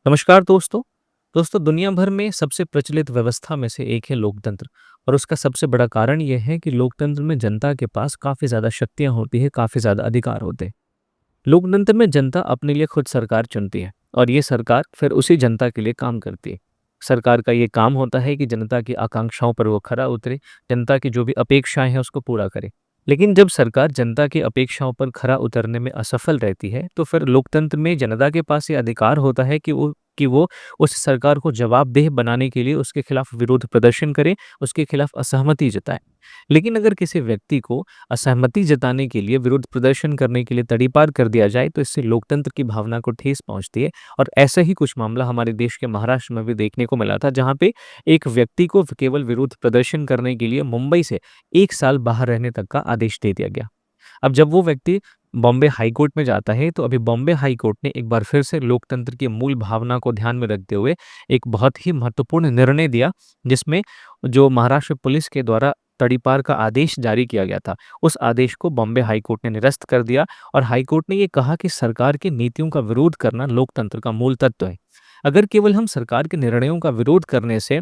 नमस्कार दोस्तों। दुनिया भर में सबसे प्रचलित व्यवस्था में से एक है लोकतंत्र। और उसका सबसे बड़ा कारण ये है कि लोकतंत्र में जनता के पास काफ़ी ज़्यादा शक्तियाँ होती हैं, काफ़ी ज़्यादा अधिकार होते हैं। लोकतंत्र में जनता अपने लिए खुद सरकार चुनती है और ये सरकार फिर उसी जनता के लिए काम करती है। सरकार का ये काम होता है कि जनता की आकांक्षाओं पर वो खरा उतरे, जनता की जो भी अपेक्षाएं हैं उसको पूरा करे। लेकिन जब सरकार जनता की अपेक्षाओं पर खरा उतरने में असफल रहती है, तो फिर लोकतंत्र में जनता के पास ये अधिकार होता है कि वो उस सरकार को जवाबदेह बनाने के लिए उसके खिलाफ विरोध प्रदर्शन करे, उसके खिलाफ असहमति जताए। लेकिन अगर किसी व्यक्ति को असहमति जताने के लिए, विरोध प्रदर्शन करने के लिए तड़ीपार कर दिया जाए, तो इससे लोकतंत्र की भावना को ठेस पहुंचती है। और ऐसा ही कुछ मामला हमारे देश के महाराष्ट्र में भी देखने को मिला था, जहां पे एक व्यक्ति को केवल विरोध प्रदर्शन करने के लिए मुंबई से 1 साल बाहर रहने तक का आदेश दे दिया गया। अब जब वो व्यक्ति बॉम्बे हाई कोर्ट में जाता है, तो अभी बॉम्बे हाई कोर्ट ने एक बार फिर से लोकतंत्र की मूल भावना को ध्यान में रखते हुए एक बहुत ही महत्वपूर्ण निर्णय दिया, जिसमें जो महाराष्ट्र पुलिस के द्वारा तड़ीपार का आदेश जारी किया गया था, उस आदेश को बॉम्बे हाई कोर्ट ने निरस्त कर दिया। और हाई कोर्ट ने ये कहा कि सरकार की नीतियों का विरोध करना लोकतंत्र का मूल तत्व है। अगर केवल हम सरकार के निर्णयों का विरोध करने से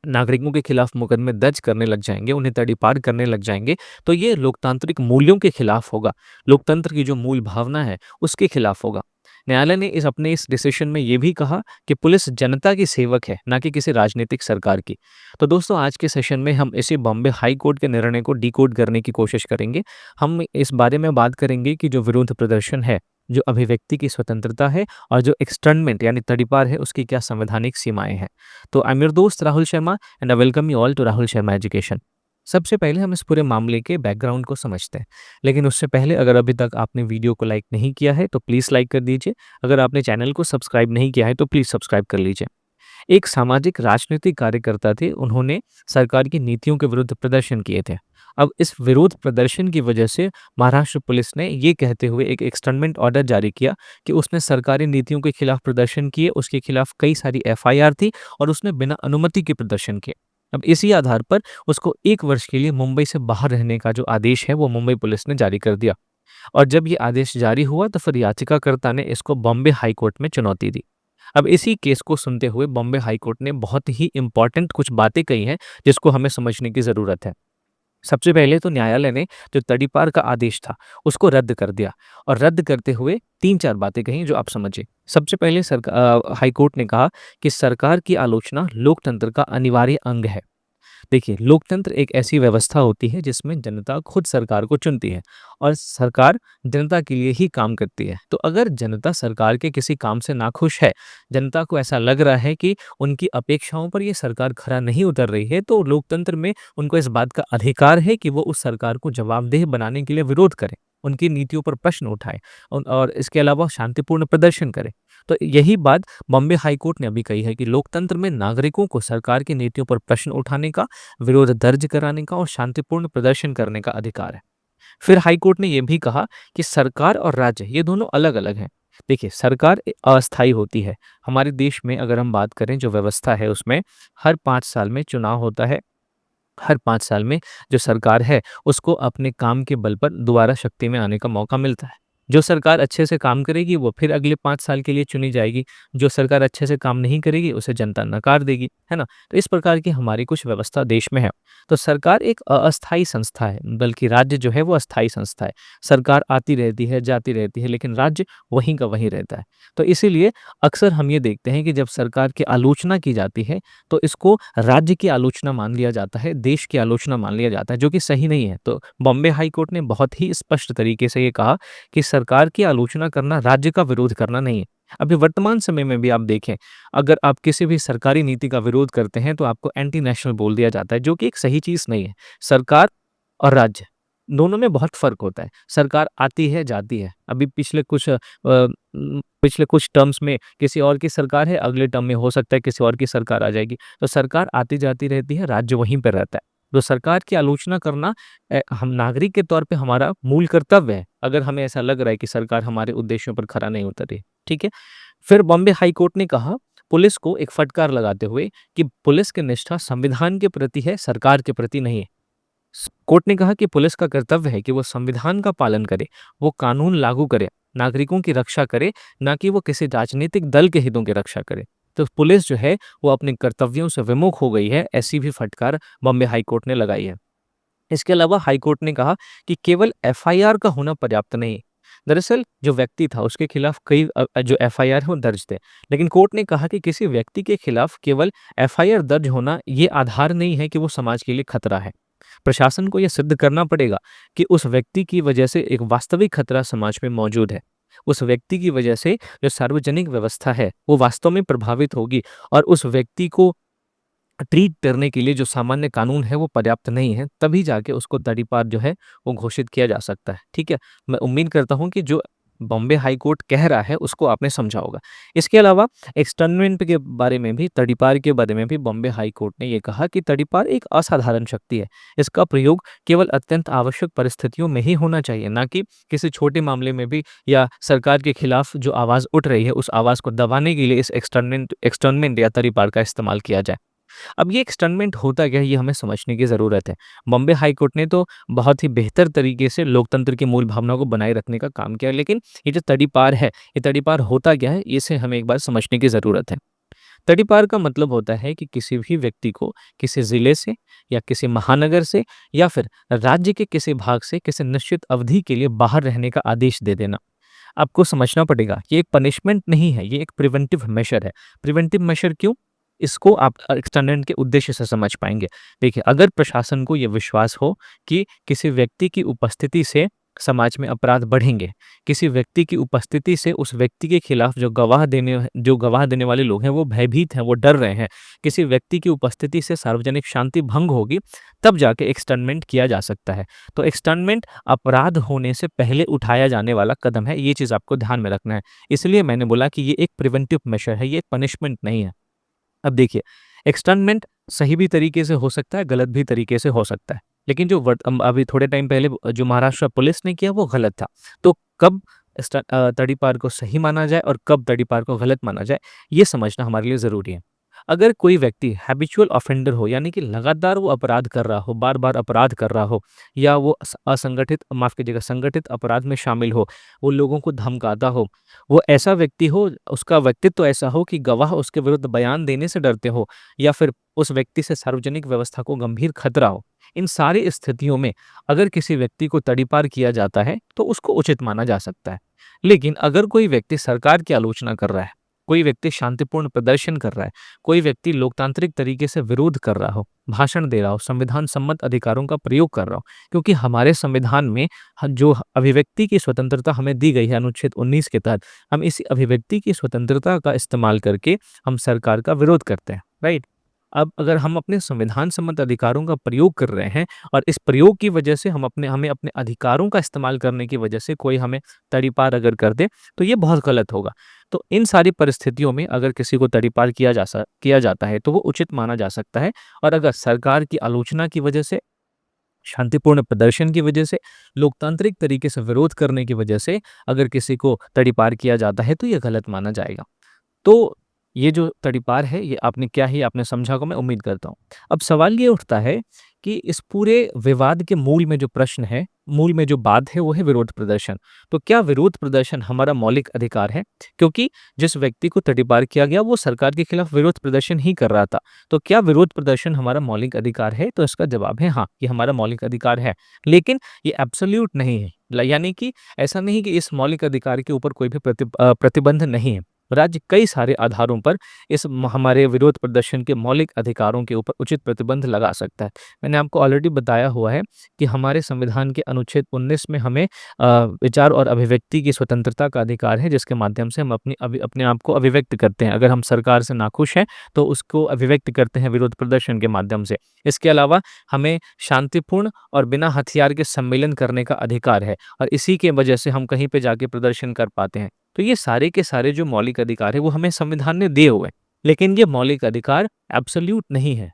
नागरिकों के खिलाफ मुकदमे दर्ज करने लग जाएँगे, उन्हें तड़ीपार करने लग जाएँगे, तो ये लोकतांत्रिक मूल्यों के खिलाफ होगा। लोकतंत्र की जो मूल भावना है, उसके खिलाफ होगा। न्यायालय ने इस डिसीजन में ये भी कहा कि पुलिस जनता की सेवक है, ना कि किसी राजनीतिक सरकार की। तो दोस्तों, आज के सेशन में हम इसी बॉम्बे हाई कोर्ट के निर्णय को डिकोड करने की कोशिश करेंगे। हम इस बारे में बात करेंगे कि जो विरोध प्रदर्शन है, जो अभिव्यक्ति की स्वतंत्रता है और जो एक्सटर्नमेंट यानी तड़ीपार है, उसकी क्या संवैधानिक सीमाएँ हैं। तो आई एम योर दोस्त Rahul Sharma and I welcome you all to Rahul Sharma education. सबसे पहले हम इस पूरे मामले के बैकग्राउंड को समझते हैं। लेकिन उससे पहले, अगर अभी तक आपने वीडियो को लाइक नहीं किया है तो प्लीज़ लाइक कर दीजिए। अगर आपने चैनल को सब्सक्राइब नहीं किया है तो प्लीज़ सब्सक्राइब कर लीजिए। एक सामाजिक राजनीतिक कार्यकर्ता थे, उन्होंने सरकार की नीतियों के विरुद्ध प्रदर्शन किए थे। अब इस विरोध प्रदर्शन की वजह से महाराष्ट्र पुलिस ने ये कहते हुए एक एक्सटर्नमेंट ऑर्डर जारी किया कि उसने सरकारी नीतियों के खिलाफ प्रदर्शन किए, उसके खिलाफ कई सारी एफआईआर थी और उसने बिना अनुमति के प्रदर्शन किए। अब इसी आधार पर उसको 1 वर्ष के लिए मुंबई से बाहर रहने का जो आदेश है, वो मुंबई पुलिस ने जारी कर दिया। और जब ये आदेश जारी हुआ, तो फिर याचिकाकर्ता ने इसको बॉम्बे हाई कोर्ट में चुनौती दी। अब इसी केस को सुनते हुए बॉम्बे हाई कोर्ट ने बहुत ही इम्पोर्टेंट कुछ बातें कही हैं, जिसको हमें समझने की ज़रूरत है। सबसे पहले तो न्यायालय ने जो तड़ीपार का आदेश था, उसको रद्द कर दिया। और रद्द करते हुए 3-4 बातें कहीं, जो आप समझिए। सबसे पहले हाई कोर्ट ने कहा कि सरकार की आलोचना लोकतंत्र का अनिवार्य अंग है। देखिए, लोकतंत्र एक ऐसी व्यवस्था होती है जिसमें जनता खुद सरकार को चुनती है और सरकार जनता के लिए ही काम करती है। तो अगर जनता सरकार के किसी काम से नाखुश है, जनता को ऐसा लग रहा है कि उनकी अपेक्षाओं पर ये सरकार खरा नहीं उतर रही है, तो लोकतंत्र में उनको इस बात का अधिकार है कि वो उस सरकार को जवाबदेह बनाने के लिए विरोध करें, उनकी नीतियों पर प्रश्न उठाएं और इसके अलावा शांतिपूर्ण प्रदर्शन करें। तो यही बात बॉम्बे हाई कोर्ट ने अभी कही है कि लोकतंत्र में नागरिकों को सरकार की नीतियों पर प्रश्न उठाने का, विरोध दर्ज कराने का और शांतिपूर्ण प्रदर्शन करने का अधिकार है। फिर हाई कोर्ट ने यह भी कहा कि सरकार और राज्य ये दोनों अलग-अलग हैं। देखिए, सरकार अस्थायी होती है। हमारे देश में अगर हम बात करें, जो व्यवस्था है उसमें हर 5 साल में चुनाव होता है। हर 5 साल में जो सरकार है, उसको अपने काम के बल पर दोबारा शक्ति में आने का मौका मिलता है। जो सरकार अच्छे से काम करेगी, वो फिर अगले 5 साल के लिए चुनी जाएगी। जो सरकार अच्छे से काम नहीं करेगी, उसे जनता नकार देगी, है ना? तो इस प्रकार की हमारी कुछ व्यवस्था देश में है। तो सरकार एक अस्थायी संस्था है, बल्कि राज्य जो है वो अस्थायी संस्था है। सरकार आती रहती है, जाती रहती है, लेकिन राज्य वहीं का वहीं रहता है। तो इसीलिए अक्सर हम ये देखते हैं कि जब सरकार की आलोचना की जाती है, तो इसको राज्य की आलोचना मान लिया जाता है, देश की आलोचना मान लिया जाता है, जो कि सही नहीं है। तो बॉम्बे हाई कोर्ट ने बहुत ही स्पष्ट तरीके से ये कहा कि सरकार की आलोचना करना राज्य का विरोध करना नहीं है। अभी वर्तमान समय में भी आप देखें, अगर आप किसी भी सरकारी नीति का विरोध करते हैं, तो आपको एंटी नेशनल बोल दिया जाता है, जो कि एक सही चीज़ नहीं है। सरकार और राज्य दोनों में बहुत फ़र्क होता है। सरकार आती है, जाती है। अभी पिछले कुछ टर्म्स में किसी और की सरकार है, अगले टर्म में हो सकता है किसी और की सरकार आ जाएगी। तो सरकार आती-जाती रहती है, राज्य वहीं पे रहता है। तो सरकार की आलोचना करना हम नागरिक के तौर पे हमारा मूल कर्तव्य है, अगर हमें ऐसा लग रहा है कि सरकार हमारे उद्देश्यों पर खरा नहीं उतर रही, ठीक है? फिर बॉम्बे हाई कोर्ट ने कहा, पुलिस को एक फटकार लगाते हुए, कि पुलिस की निष्ठा संविधान के प्रति है, सरकार के प्रति नहीं है। कोर्ट ने कहा कि पुलिस का कर्तव्य है कि वो संविधान का पालन करे, वो कानून लागू करे नागरिकों की रक्षा करे, ना कि वो किसी राजनीतिक दल के हितों की रक्षा करे। तो पुलिस जो है वो अपने कर्तव्यों से विमुख हो गई है, ऐसी भी फटकार बॉम्बे हाई कोर्ट ने लगाई है। इसके अलावा हाई कोर्ट ने कहा कि केवल एफआईआर का होना पर्याप्त नहीं है। दरअसल जो व्यक्ति था उसके खिलाफ कई जो एफआईआर है वो दर्ज थे। लेकिन कोर्ट ने कहा कि किसी व्यक्ति के खिलाफ केवल एफआईआर दर्ज होना ये आधार नहीं है कि वो समाज के लिए खतरा है। प्रशासन को यह सिद्ध करना पड़ेगा कि उस व्यक्ति की वजह से एक वास्तविक खतरा समाज में मौजूद है। उस व्यक्ति की वजह से जो सार्वजनिक व्यवस्था है वो वास्तव में प्रभावित होगी, और उस व्यक्ति को ट्रीट करने के लिए जो सामान्य कानून है वो पर्याप्त नहीं है, तभी जाके उसको तड़ीपार जो है वो घोषित किया जा सकता है। ठीक है? मैं उम्मीद करता हूँ कि जो बॉम्बे हाई कोर्ट कह रहा है उसको आपने समझा होगा। इसके अलावा एक्सटर्नमेंट के बारे में भी, तड़ीपार के बारे में भी बॉम्बे हाई कोर्ट ने ये कहा कि तड़ीपार एक असाधारण शक्ति है। इसका प्रयोग केवल अत्यंत आवश्यक परिस्थितियों में ही होना चाहिए, ना कि किसी छोटे मामले में भी, या सरकार के खिलाफ जो आवाज़ उठ रही है उस आवाज़ को दबाने के लिए इस एक्सटर्नमेंट या तड़ीपार का इस्तेमाल किया जाए। अब ये एक्सटर्नमेंट होता क्या है, ये हमें समझने की ज़रूरत है। बॉम्बे हाई कोर्ट ने तो बहुत ही बेहतर तरीके से लोकतंत्र की मूल भावना को बनाए रखने का काम किया, लेकिन ये जो तड़ीपार है, ये तड़ीपार होता क्या है, इसे हमें एक बार समझने की ज़रूरत है। तड़ीपार का मतलब होता है कि किसी भी व्यक्ति को किसी ज़िले से या किसी महानगर से या फिर राज्य के किसी भाग से किसी निश्चित अवधि के लिए बाहर रहने का आदेश दे देना। आपको समझना पड़ेगा, ये एक पनिशमेंट नहीं है, ये एक प्रिवेंटिव मेजर है। प्रिवेंटिव मेजर क्यों? इसको आप एक्सटेंडेंट के उद्देश्य से समझ पाएँगे। देखिए, अगर प्रशासन को ये विश्वास हो कि किसी व्यक्ति की उपस्थिति से समाज में अपराध बढ़ेंगे, किसी व्यक्ति की उपस्थिति से उस व्यक्ति के खिलाफ जो गवाह देने वाले लोग हैं वो भयभीत हैं, वो डर रहे हैं, किसी व्यक्ति की उपस्थिति से सार्वजनिक शांति भंग होगी, तब जाके एक्सटर्नमेंट किया जा सकता है। तो एक्सटर्नमेंट अपराध होने से पहले उठाया जाने वाला कदम है, ये चीज़ आपको ध्यान में रखना है। इसलिए मैंने बोला कि ये एक प्रिवेंटिव मेजर है, ये एक पनिशमेंट नहीं है। अब देखिए, एक्सटर्नमेंट सही भी तरीके से हो सकता है, गलत भी तरीके से हो सकता है। लेकिन जो अभी थोड़े टाइम पहले जो महाराष्ट्र पुलिस ने किया वो गलत था। तो कब तड़ीपार को सही माना जाए और कब तड़ीपार को गलत माना जाए, ये समझना हमारे लिए ज़रूरी है। अगर कोई व्यक्ति हैबिचुअल ऑफेंडर हो, यानी कि लगातार वो अपराध कर रहा हो, बार-बार अपराध कर रहा हो, या वो माफ़ कीजिएगा, संगठित अपराध में शामिल हो, वो लोगों को धमकाता हो, वो ऐसा व्यक्ति हो, उसका व्यक्तित्व ऐसा हो कि गवाह उसके विरुद्ध बयान देने से डरते हो, या फिर उस व्यक्ति से सार्वजनिक व्यवस्था को गंभीर खतरा हो। इन सारी स्थितियों में अगर किसी व्यक्ति को तड़ीपार किया जाता है, तो उसको उचित माना जा सकता है। लेकिन अगर कोई व्यक्ति सरकार की आलोचना कर रहा है, कोई व्यक्ति शांतिपूर्ण प्रदर्शन कर रहा है, कोई व्यक्ति लोकतांत्रिक तरीके से विरोध कर रहा हो, भाषण दे रहा हो, संविधान सम्मत अधिकारों का प्रयोग कर रहा हो, क्योंकि हमारे संविधान में जो अभिव्यक्ति की स्वतंत्रता हमें दी गई है अनुच्छेद 19 के तहत, हम इसी अभिव्यक्ति की स्वतंत्रता का इस्तेमाल करके हम सरकार का विरोध करते हैं, राइट? अब अगर हम अपने संविधान सम्मत अधिकारों का प्रयोग कर रहे हैं और इस प्रयोग की वजह से हमें अपने अधिकारों का इस्तेमाल करने की वजह से कोई हमें तड़ीपार अगर कर दे, तो ये बहुत गलत होगा। तो इन सारी परिस्थितियों में अगर किसी को तड़ीपार किया जाता है तो वो उचित माना जा सकता है, और अगर सरकार की आलोचना की वजह से, शांतिपूर्ण प्रदर्शन की वजह से, लोकतांत्रिक तरीके से विरोध करने की वजह से अगर किसी को तड़ीपार किया जाता है तो ये गलत माना जाएगा। तो ये जो तड़ीपार है, ये आपने समझा होगा, मैं उम्मीद करता हूँ। अब सवाल ये उठता है कि इस पूरे विवाद के मूल में जो प्रश्न है, मूल में जो बात है वो है विरोध प्रदर्शन। तो क्या विरोध प्रदर्शन हमारा मौलिक अधिकार है? क्योंकि जिस व्यक्ति को तड़ीपार किया गया वो सरकार के खिलाफ विरोध प्रदर्शन ही कर रहा था। तो क्या विरोध प्रदर्शन हमारा मौलिक अधिकार है? तो इसका जवाब है हाँ, ये हमारा मौलिक अधिकार है। लेकिन ये एब्सोल्यूट नहीं है। यानी कि ऐसा नहीं कि इस मौलिक अधिकार के ऊपर कोई भी प्रतिबंध नहीं है। राज्य कई सारे आधारों पर हमारे विरोध प्रदर्शन के मौलिक अधिकारों के ऊपर उचित प्रतिबंध लगा सकता है। मैंने आपको ऑलरेडी बताया हुआ है कि हमारे संविधान के अनुच्छेद 19 में हमें विचार और अभिव्यक्ति की स्वतंत्रता का अधिकार है, जिसके माध्यम से हम अपने आप को अभिव्यक्त करते हैं। अगर हम सरकार से नाखुश हैं तो उसको अभिव्यक्त करते हैं विरोध प्रदर्शन के माध्यम से। इसके अलावा हमें शांतिपूर्ण और बिना हथियार के सम्मेलन करने का अधिकार है, और इसी के वजह से हम कहीं पे जाके प्रदर्शन कर पाते हैं। तो ये सारे के सारे जो मौलिक अधिकार है वो हमें संविधान ने दिए हुए हैं। लेकिन ये मौलिक अधिकार एब्सोल्यूट नहीं है।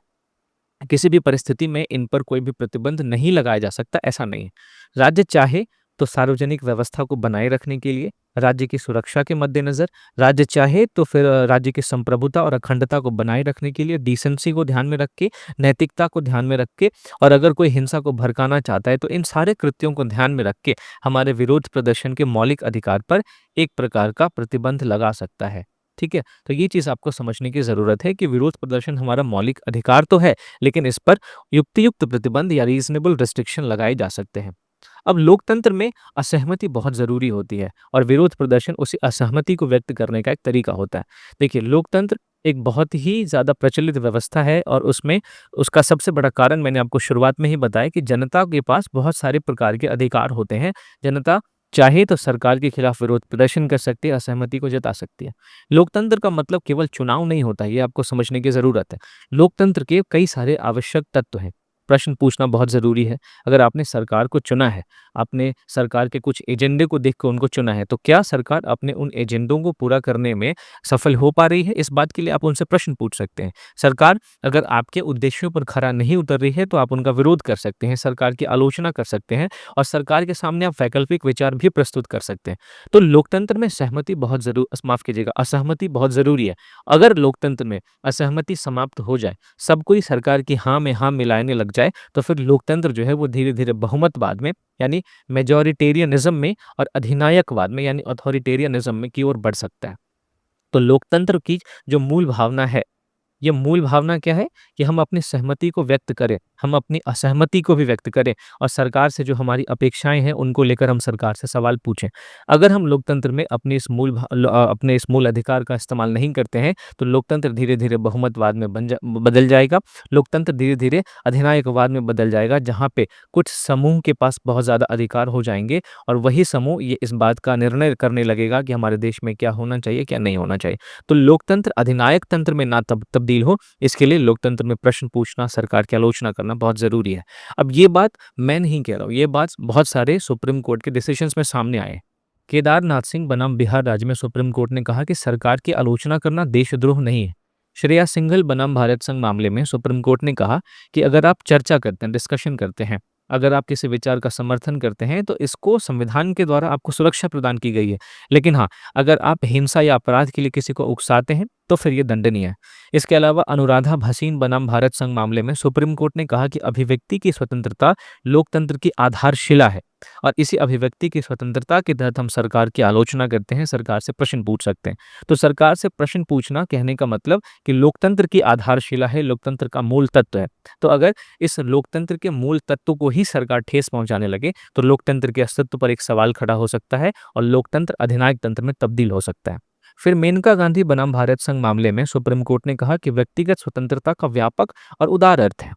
किसी भी परिस्थिति में इन पर कोई भी प्रतिबंध नहीं लगाया जा सकता, ऐसा नहीं है। राज्य चाहे तो सार्वजनिक व्यवस्था को बनाए रखने के लिए, राज्य की सुरक्षा के मद्देनज़र, राज्य चाहे तो फिर राज्य की संप्रभुता और अखंडता को बनाए रखने के लिए डिसेंसी को ध्यान में रख के, नैतिकता को ध्यान में रख के, और अगर कोई हिंसा को भड़काना चाहता है तो इन सारे कृत्यों को ध्यान में रख के हमारे विरोध प्रदर्शन के मौलिक अधिकार पर एक प्रकार का प्रतिबंध लगा सकता है। ठीक है? तो ये चीज़ आपको समझने की ज़रूरत है कि विरोध प्रदर्शन हमारा मौलिक अधिकार तो है, लेकिन इस पर युक्तियुक्त प्रतिबंध या रीज़नेबल रिस्ट्रिक्शन लगाए जा सकते हैं। अब लोकतंत्र में असहमति बहुत ज़रूरी होती है और विरोध प्रदर्शन उसी असहमति को व्यक्त करने का एक तरीका होता है। देखिए, लोकतंत्र एक बहुत ही ज़्यादा प्रचलित व्यवस्था है और उसमें उसका सबसे बड़ा कारण मैंने आपको शुरुआत में ही बताया कि जनता के पास बहुत सारे प्रकार के अधिकार होते हैं। जनता चाहे तो सरकार के खिलाफ विरोध प्रदर्शन कर सकती है, असहमति को जता सकती है। लोकतंत्र का मतलब केवल चुनाव नहीं होता, ये आपको समझने की ज़रूरत है। लोकतंत्र के कई सारे आवश्यक तत्व हैं। प्रश्न पूछना बहुत ज़रूरी है। अगर आपने सरकार को चुना है, आपने सरकार के कुछ एजेंडे को देख के उनको चुना है, तो क्या सरकार अपने उन एजेंडों को पूरा करने में सफल हो पा रही है? इस बात के लिए आप उनसे प्रश्न पूछ सकते हैं। सरकार अगर आपके उद्देश्यों पर खरा नहीं उतर रही है, तो आप उनका विरोध कर सकते हैं, सरकार की आलोचना कर सकते हैं और सरकार के सामने आप वैकल्पिक विचार भी प्रस्तुत कर सकते हैं। तो लोकतंत्र में सहमति बहुत माफ़ कीजिएगा, असहमति बहुत ज़रूरी है। अगर लोकतंत्र में असहमति समाप्त हो जाए, सब कोई सरकार की हाँ में हाँ मिलाने लग जाए, तो फिर लोकतंत्र जो है वो धीरे-धीरे बहुमतवाद में यानी मेजॉरिटेरियनिज़्म में और अधिनायकवाद में यानी अथॉरिटेरियनिज़्म में की ओर बढ़ सकता है। तो लोकतंत्र की जो मूल भावना है, ये मूल भावना क्या है कि हम अपनी सहमति को व्यक्त करें, हम अपनी असहमति को भी व्यक्त करें और सरकार से जो हमारी अपेक्षाएँ हैं, उनको लेकर हम सरकार से सवाल पूछें। अगर हम लोकतंत्र में अपने इस मूल अधिकार का इस्तेमाल नहीं करते हैं, तो लोकतंत्र धीरे-धीरे बहुमतवाद में बदल जाएगा। लोकतंत्र धीरे-धीरे अधिनायकवाद में बदल जाएगा, जहाँ पे कुछ समूह के पास बहुत ज़्यादा अधिकार हो जाएँगे और वही समूह ये इस बात का निर्णय करने लगेगा कि हमारे देश में क्या होना चाहिए, क्या नहीं होना चाहिए। तो लोकतंत्र अधिनायक तंत्र में ना तब्दील हो, इसके लिए लोकतंत्र में प्रश्न पूछना, सरकार की आलोचना करना बहुत ज़रूरी है। अब ये बात मैं नहीं कह रहा हूँ, ये बात बहुत सारे सुप्रीम कोर्ट के डिसीजंस में सामने आए हैं। केदारनाथ सिंह बनाम बिहार राज्य में सुप्रीम कोर्ट ने कहा कि सरकार की आलोचना करना देशद्रोह नहीं है। श्रेया सिंघल बनाम भारत संघ मामले में सुप्रीम कोर्ट ने कहा कि अगर आप चर्चा करते हैं, डिस्कशन करते हैं, अगर आप किसी विचार का समर्थन करते हैं, तो इसको संविधान के द्वारा आपको सुरक्षा प्रदान की गई है। लेकिन हाँ, अगर आप हिंसा या अपराध के लिए किसी को उकसाते हैं, तो फिर ये दंडनीय है। इसके अलावा अनुराधा भसीन बनाम भारत संघ मामले में सुप्रीम कोर्ट ने कहा कि अभिव्यक्ति की स्वतंत्रता लोकतंत्र की आधारशिला है और इसी अभिव्यक्ति की स्वतंत्रता के तहत हम सरकार की आलोचना करते हैं, सरकार से प्रश्न पूछ सकते हैं। तो सरकार से प्रश्न पूछना कहने का मतलब कि लोकतंत्र की आधारशिला है, लोकतंत्र का मूल तत्व है। तो अगर इस लोकतंत्र के मूल तत्व को ही सरकार ठेस पहुंचाने लगे, तो लोकतंत्र के अस्तित्व पर एक सवाल खड़ा हो सकता है और लोकतंत्र अधिनायक तंत्र में तब्दील हो सकता है। फिर मेनका गांधी बनाम भारत संघ मामले में सुप्रीम कोर्ट ने कहा कि व्यक्तिगत स्वतंत्रता का व्यापक और उदार अर्थ है।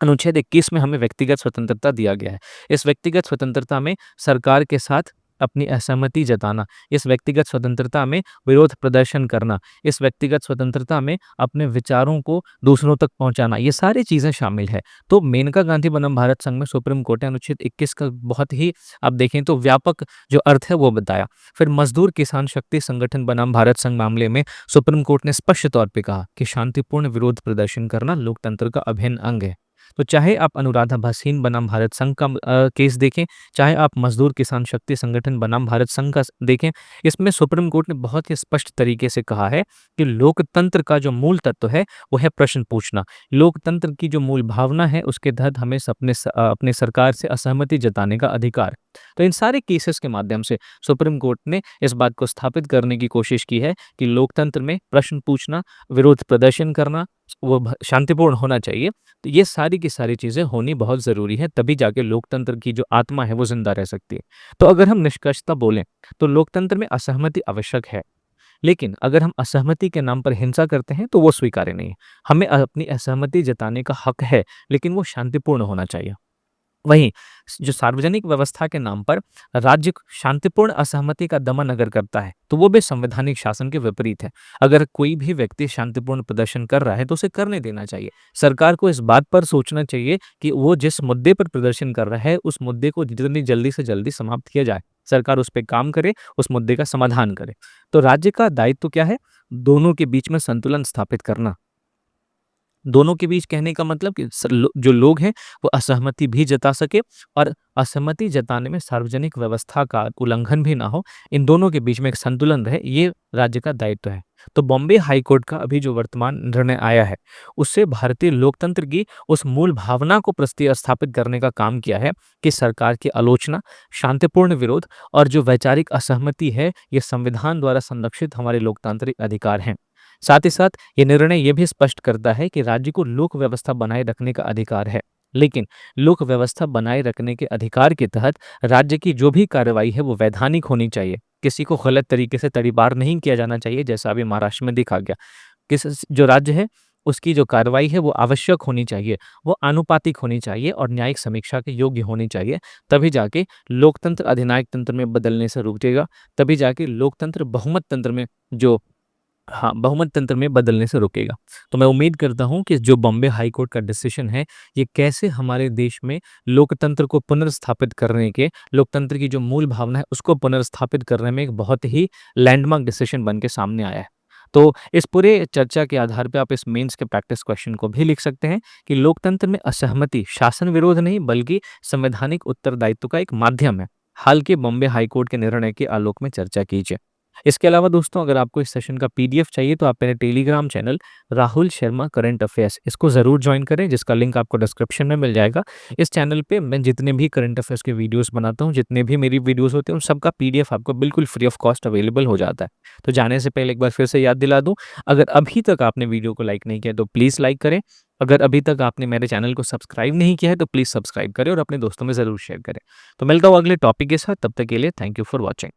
अनुच्छेद 21 में हमें व्यक्तिगत स्वतंत्रता दिया गया है। इस व्यक्तिगत स्वतंत्रता में सरकार के साथ अपनी असहमति जताना, इस व्यक्तिगत स्वतंत्रता में विरोध प्रदर्शन करना, इस व्यक्तिगत स्वतंत्रता में अपने विचारों को दूसरों तक पहुंचाना, ये सारी चीज़ें शामिल है। तो मेनका गांधी बनाम भारत संघ में सुप्रीम कोर्ट ने अनुच्छेद 21 का बहुत ही आप देखें तो व्यापक जो अर्थ है वो बताया। फिर मजदूर किसान शक्ति संगठन बनाम भारत संघ मामले में सुप्रीम कोर्ट ने स्पष्ट तौर पे कहा कि शांतिपूर्ण विरोध प्रदर्शन करना लोकतंत्र का अभिन्न अंग है। तो चाहे आप अनुराधा भसीन बनाम भारत संघ का केस देखें, चाहे आप मजदूर किसान शक्ति संगठन बनाम भारत संघ का देखें, इसमें सुप्रीम कोर्ट ने बहुत ही स्पष्ट तरीके से कहा है कि लोकतंत्र का जो मूल तत्व है वो है प्रश्न पूछना। लोकतंत्र की जो मूल भावना है उसके तहत हमें अपने सरकार से असहमति जताने का अधिकार। तो इन सारे केसेस के माध्यम से सुप्रीम कोर्ट ने इस बात को स्थापित करने की कोशिश की है कि लोकतंत्र में प्रश्न पूछना, विरोध प्रदर्शन करना वो शांतिपूर्ण होना चाहिए। तो ये सारी की सारी चीज़ें होनी बहुत ज़रूरी है, तभी जाके लोकतंत्र की जो आत्मा है वो ज़िंदा रह सकती है। तो अगर हम निष्कर्षतः बोलें, तो लोकतंत्र में असहमति आवश्यक है, लेकिन अगर हम असहमति के नाम पर हिंसा करते हैं तो वो स्वीकार्य नहीं है। हमें अपनी असहमति जताने का हक है, लेकिन वो शांतिपूर्ण होना चाहिए। वहीं जो सार्वजनिक व्यवस्था के नाम पर राज्य शांतिपूर्ण असहमति का दमन अगर करता है, तो वो भी संवैधानिक शासन के विपरीत है। अगर कोई भी व्यक्ति शांतिपूर्ण प्रदर्शन कर रहा है, तो उसे करने देना चाहिए। सरकार को इस बात पर सोचना चाहिए कि वो जिस मुद्दे पर प्रदर्शन कर रहा है, उस मुद्दे को जितनी जल्दी से जल्दी समाप्त किया जाए। सरकार उस पे काम करे, उस मुद्दे का समाधान करे। तो राज्य का दायित्व क्या है? दोनों के बीच में संतुलन स्थापित करना। दोनों के बीच कहने का मतलब कि जो लोग हैं वो असहमति भी जता सके और असहमति जताने में सार्वजनिक व्यवस्था का उल्लंघन भी ना हो, इन दोनों के बीच में एक संतुलन रहे, ये राज्य का दायित्व है। तो बॉम्बे हाई कोर्ट का अभी जो वर्तमान निर्णय आया है, उससे भारतीय लोकतंत्र की उस मूल भावना को प्रतिस्थापित करने का काम किया है कि सरकार की आलोचना, शांतिपूर्ण विरोध और जो वैचारिक असहमति है, ये संविधान द्वारा संरक्षित हमारे लोकतांत्रिक अधिकार हैं। साथ ही साथ ये निर्णय ये भी स्पष्ट करता है कि राज्य को लोक व्यवस्था बनाए रखने का अधिकार है, लेकिन लोक व्यवस्था बनाए रखने के अधिकार के तहत राज्य की जो भी कार्रवाई है वो वैधानिक होनी चाहिए। किसी को गलत तरीके से तड़ीपार नहीं किया जाना चाहिए, जैसा अभी महाराष्ट्र में देखा गया। जो राज्य है उसकी जो कार्रवाई है वो आवश्यक होनी चाहिए, वो आनुपातिक होनी चाहिए और न्यायिक समीक्षा के योग्य होनी चाहिए। तभी जाके लोकतंत्र अधिनायक तंत्र में बदलने से रुकेगा, तभी जाके लोकतंत्र बहुमत तंत्र में जो हाँ, बहुमत तंत्र में बदलने से रोकेगा। तो मैं उम्मीद करता हूँ कि जो बॉम्बे हाई कोर्ट का डिसीजन है, ये कैसे हमारे देश में लोकतंत्र को पुनर्स्थापित करने के, लोकतंत्र की जो मूल भावना है, उसको पुनर्स्थापित करने में एक बहुत ही लैंडमार्क डिसीजन बन के सामने आया है। तो इस पूरे चर्चा के आधार पे आप इस मेंस के प्रैक्टिस क्वेश्चन को भी लिख सकते हैं कि लोकतंत्र में असहमति शासन विरोध नहीं, बल्कि संवैधानिक उत्तरदायित्व का एक माध्यम है। हाल के बॉम्बे हाई कोर्ट के निर्णय के आलोक में चर्चा कीजिए। इसके अलावा दोस्तों, अगर आपको इस सेशन का पीडीएफ चाहिए तो आप मेरे Telegram channel Rahul Sharma current affairs इसको ज़रूर ज्वाइन करें, जिसका लिंक आपको डिस्क्रिप्शन में मिल जाएगा। इस चैनल पे मैं जितने भी करंट अफेयर्स के वीडियोस बनाता हूँ, जितने भी मेरी वीडियोस होते हैं, उन सबका पीडीएफ आपको बिल्कुल फ्री ऑफ कॉस्ट अवेलेबल हो जाता है। तो जाने से पहले एक बार फिर से याद दिला दूँ, अगर अभी तक आपने वीडियो को लाइक नहीं किया तो प्लीज़ लाइक करें। अगर अभी तक आपने मेरे चैनल को सब्सक्राइब नहीं किया है तो प्लीज़ सब्सक्राइब करें और अपने दोस्तों में ज़रूर शेयर करें। तो मिलता हूँ अगले टॉपिक के साथ, तब तक के लिए थैंक यू फॉर वॉचिंग।